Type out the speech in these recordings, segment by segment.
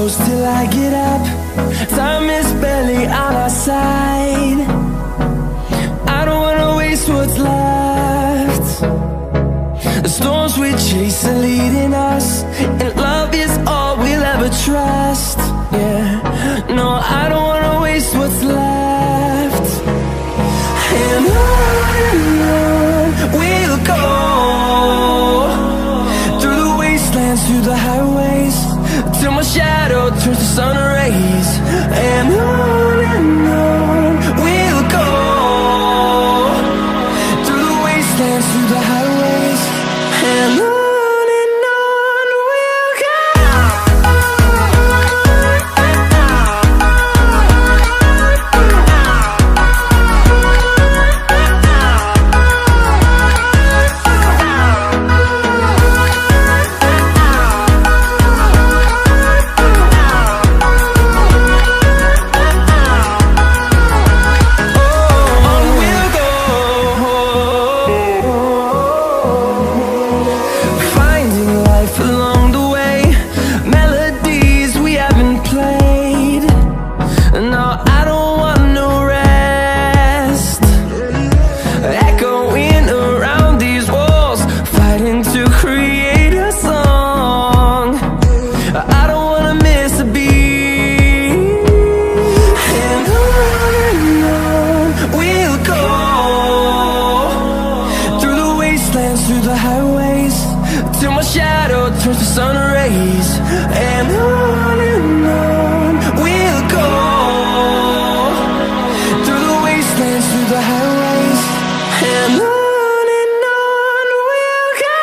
close till I get up. Time is barely on our side. I don't wanna waste what's left. The storms we chase are leading us, and love is all we'll ever trust. Yeah, no, I don't wanna waste what's left. And on we'll go, through the wastelands, through the highways, till my shadow turns to sun rays. And on we'll go, through the wastelands, through the highways, and on we'll go. Through the highways, till my shadow turns to sun rays. And on we'll go, through the wastelands, through the highways, and on we'll go.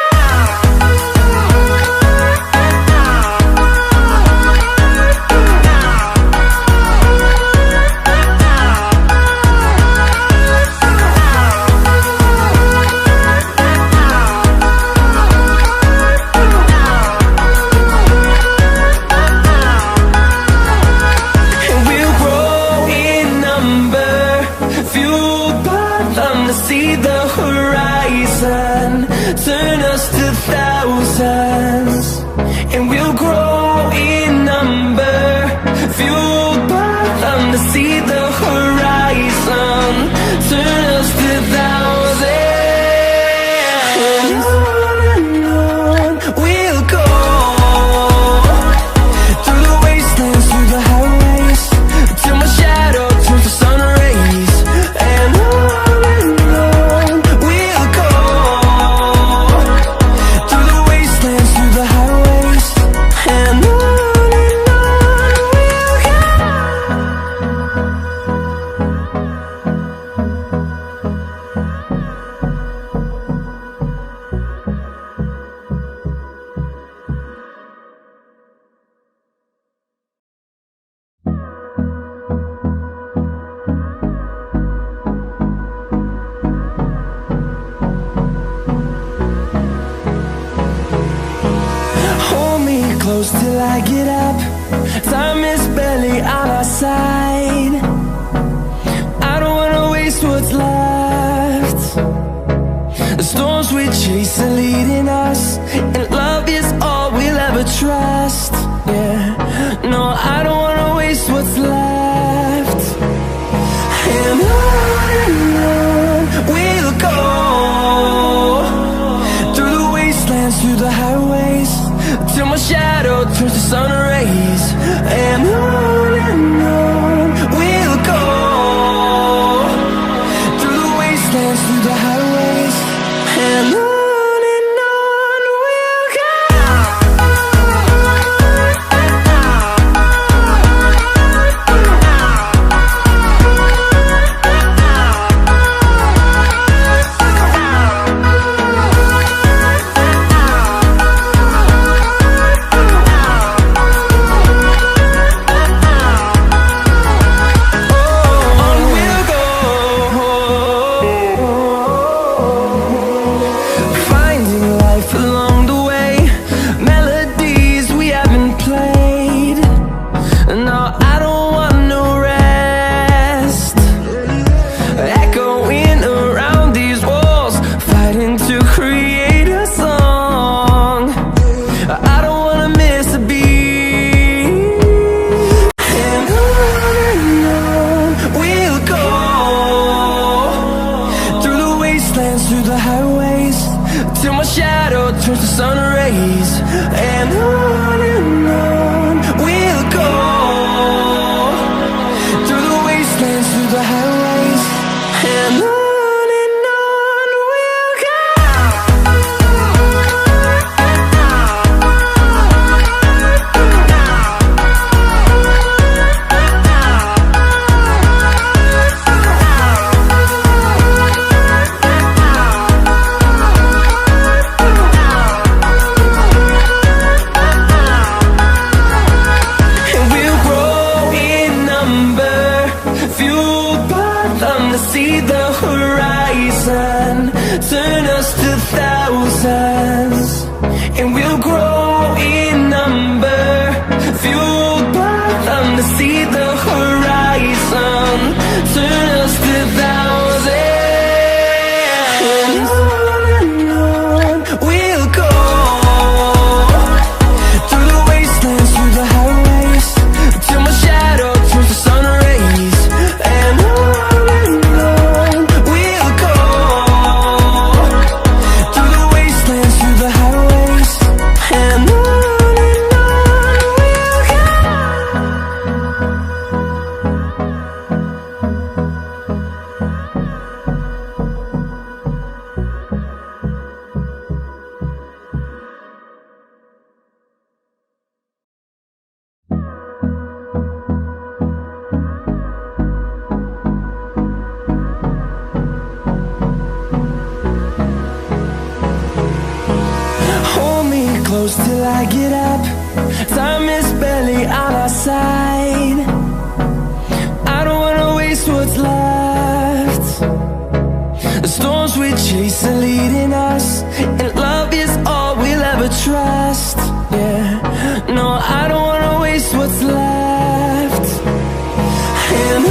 See the horizon, turn us to thousands, and we'll grow in number, fueled by them. To see the horizon, turn us to thousands, and on we'll go, through the wastelands, through the highways, till my shadow turns to sun rays. And close till I get up. Time is barely on our side. I don't wanna waste what's left. The storms we chase are leading us, and love is all we'll ever trust. Yeah, no, I don't wanna waste what's left. And on we'll go, through the wastelands, through the highways, till my shadow turns to sun rays. And on we'll go, through the wastelands, through the highways, and on. We'll go. fueled by them to see the horizon, turn us to thousands, and we'll grow in number. Fueled by them to see the horizon, turn us to thousands. And on we'll go, through the wastelands, through the highways, till my shadow turns to sun rays. And on we'll go, through the wastelands, through the highways. And on we'll go. Hold me close till I get up. Time is barely on our side. I don't wanna waste what's left. The storms we chase are leading us, and love is all we'll ever trust. Yeah, no, I don't wanna waste what's left. And